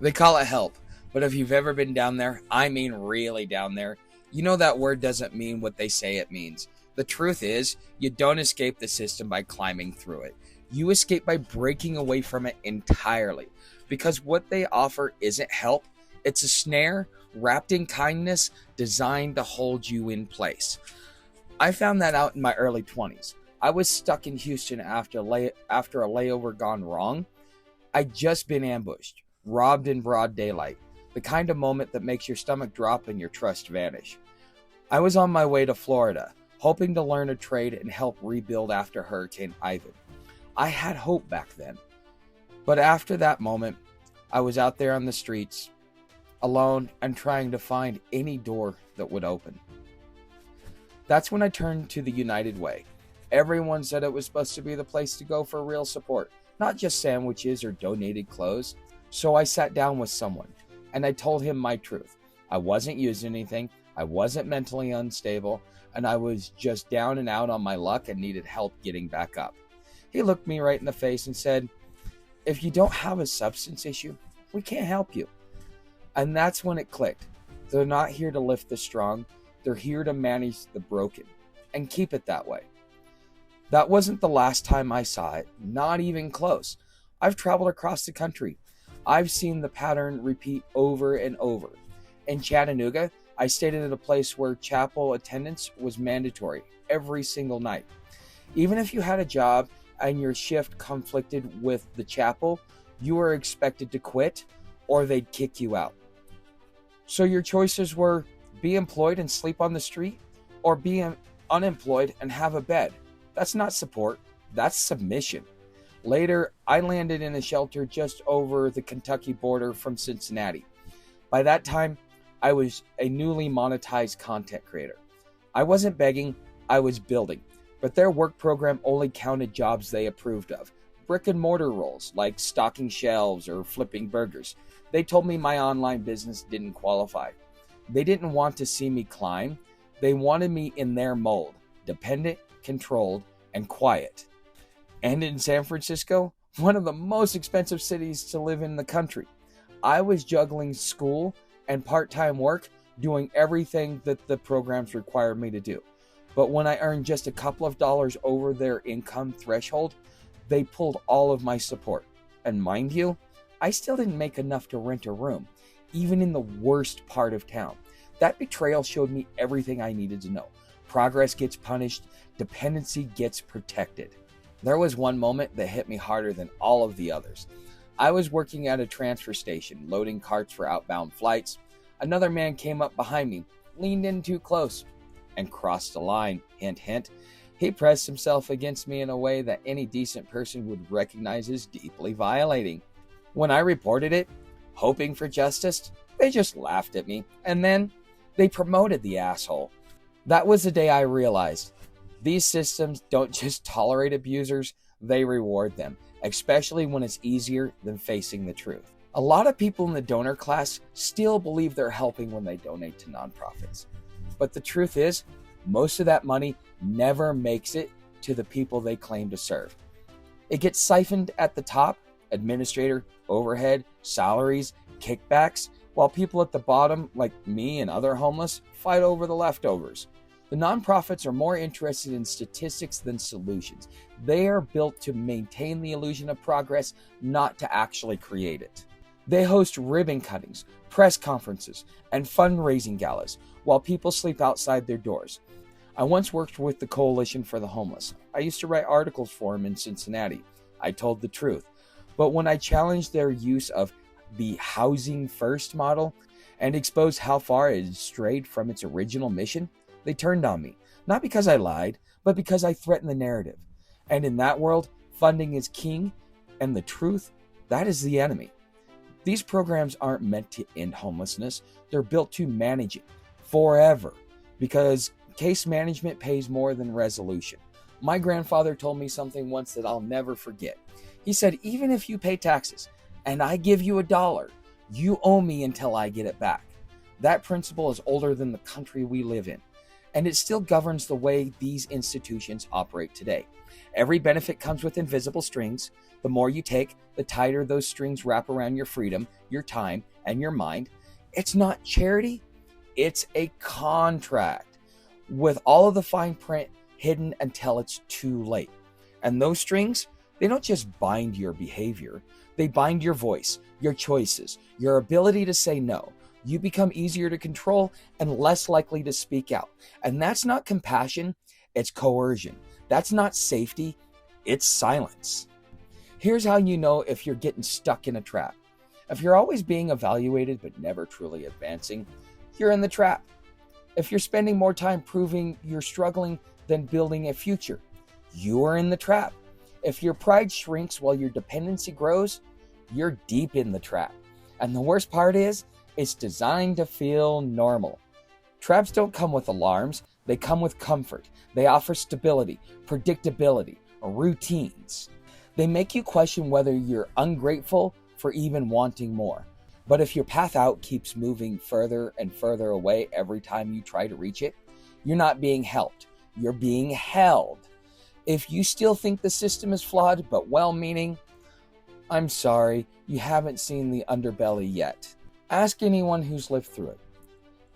They call it help, but if you've ever been down there, I mean really down there, you know that word doesn't mean what they say it means. The truth is, you don't escape the system by climbing through it. You escape by breaking away from it entirely. Because what they offer isn't help, it's a snare wrapped in kindness designed to hold you in place. I found that out in my early 20s. I was stuck in Houston after a layover gone wrong. I'd just been ambushed, robbed in broad daylight, the kind of moment that makes your stomach drop and your trust vanish. I was on my way to Florida, hoping to learn a trade and help rebuild after Hurricane Ivan. I had hope back then. But after that moment, I was out there on the streets, alone and trying to find any door that would open. That's when I turned to the United Way. Everyone said it was supposed to be the place to go for real support, not just sandwiches or donated clothes. So I sat down with someone, and I told him my truth. I wasn't using anything, I wasn't mentally unstable, and I was just down and out on my luck and needed help getting back up. He looked me right in the face and said, "If you don't have a substance issue, we can't help you." And that's when it clicked. They're not here to lift the strong, they're here to manage the broken, and keep it that way. That wasn't the last time I saw it, not even close. I've traveled across the country. I've seen the pattern repeat over and over. In Chattanooga, I stayed at a place where chapel attendance was mandatory every single night. Even if you had a job and your shift conflicted with the chapel, you were expected to quit or they'd kick you out. So your choices were be employed and sleep on the street, or be unemployed and have a bed. That's not support, that's submission. Later, I landed in a shelter just over the Kentucky border from Cincinnati. By that time, I was a newly monetized content creator. I wasn't begging, I was building, but their work program only counted jobs they approved of. Brick and mortar roles like stocking shelves or flipping burgers. They told me my online business didn't qualify. They didn't want to see me climb. They wanted me in their mold, dependent, controlled, and quiet. And in San Francisco, one of the most expensive cities to live in the country, I was juggling school and part-time work, doing everything that the programs required me to do. But when I earned just a couple of dollars over their income threshold, they pulled all of my support. And mind you, I still didn't make enough to rent a room, even in the worst part of town. That betrayal showed me everything I needed to know. Progress gets punished, dependency gets protected. There was one moment that hit me harder than all of the others. I was working at a transfer station, loading carts for outbound flights. Another man came up behind me, leaned in too close, and crossed the line. Hint, hint. He pressed himself against me in a way that any decent person would recognize as deeply violating. When I reported it, hoping for justice, they just laughed at me, and then they promoted the asshole. That was the day I realized these systems don't just tolerate abusers, they reward them, especially when it's easier than facing the truth. A lot of people in the donor class still believe they're helping when they donate to nonprofits. But the truth is, most of that money never makes it to the people they claim to serve. It gets siphoned at the top, administrator, overhead, salaries, kickbacks, while people at the bottom, like me and other homeless, fight over the leftovers. The nonprofits are more interested in statistics than solutions. They are built to maintain the illusion of progress, not to actually create it. They host ribbon cuttings, press conferences, and fundraising galas while people sleep outside their doors. I once worked with the Coalition for the Homeless. I used to write articles for them in Cincinnati. I told the truth. But when I challenged their use of the housing first model and exposed how far it had strayed from its original mission, they turned on me. Not because I lied, but because I threatened the narrative. And in that world, funding is king, and the truth, that is the enemy. These programs aren't meant to end homelessness. They're built to manage it forever, because case management pays more than resolution. My grandfather told me something once that I'll never forget. He said, even if you pay taxes and I give you $1, you owe me until I get it back. That principle is older than the country we live in, and it still governs the way these institutions operate today. Every benefit comes with invisible strings. The more you take, the tighter those strings wrap around your freedom, your time, and your mind. It's not charity, it's a contract with all of the fine print hidden until it's too late. And those strings, they don't just bind your behavior, they bind your voice, your choices, your ability to say no. You become easier to control and less likely to speak out. And that's not compassion, it's coercion. That's not safety, it's silence. Here's how you know if you're getting stuck in a trap. If you're always being evaluated but never truly advancing, you're in the trap. If you're spending more time proving you're struggling than building a future, you are in the trap. If your pride shrinks while your dependency grows, you're deep in the trap. And the worst part is, it's designed to feel normal. Traps don't come with alarms, they come with comfort. They offer stability, predictability, routines. They make you question whether you're ungrateful for even wanting more. But if your path out keeps moving further and further away every time you try to reach it, you're not being helped, you're being held. If you still think the system is flawed but well-meaning, I'm sorry, you haven't seen the underbelly yet. Ask anyone who's lived through it.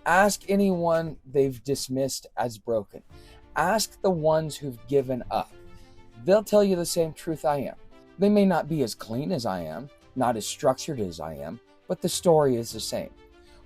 Ask anyone they've dismissed as broken. Ask the ones who've given up. They'll tell you the same truth I am. They may not be as clean as I am, not as structured as I am, but the story is the same.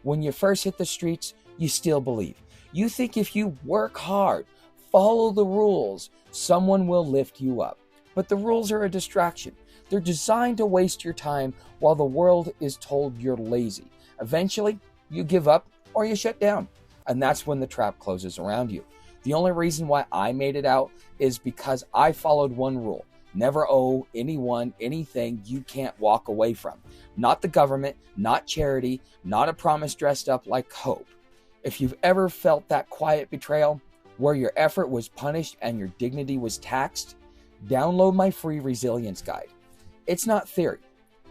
When you first hit the streets, you still believe. You think if you work hard, follow the rules, someone will lift you up. But the rules are a distraction. They're designed to waste your time while the world is told you're lazy. Eventually, you give up or you shut down. And that's when the trap closes around you. The only reason why I made it out is because I followed one rule. Never owe anyone anything you can't walk away from. Not the government, not charity, not a promise dressed up like hope. If you've ever felt that quiet betrayal, where your effort was punished and your dignity was taxed, download my free resilience guide. It's not theory.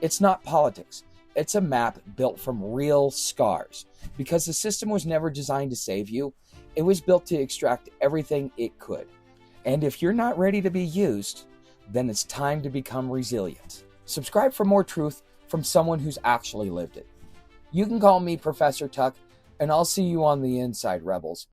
It's not politics. It's a map built from real scars. Because the system was never designed to save you. It was built to extract everything it could. And if you're not ready to be used, then it's time to become resilient. Subscribe for more truth from someone who's actually lived it. You can call me Professor Tuck, and I'll see you on the inside, rebels.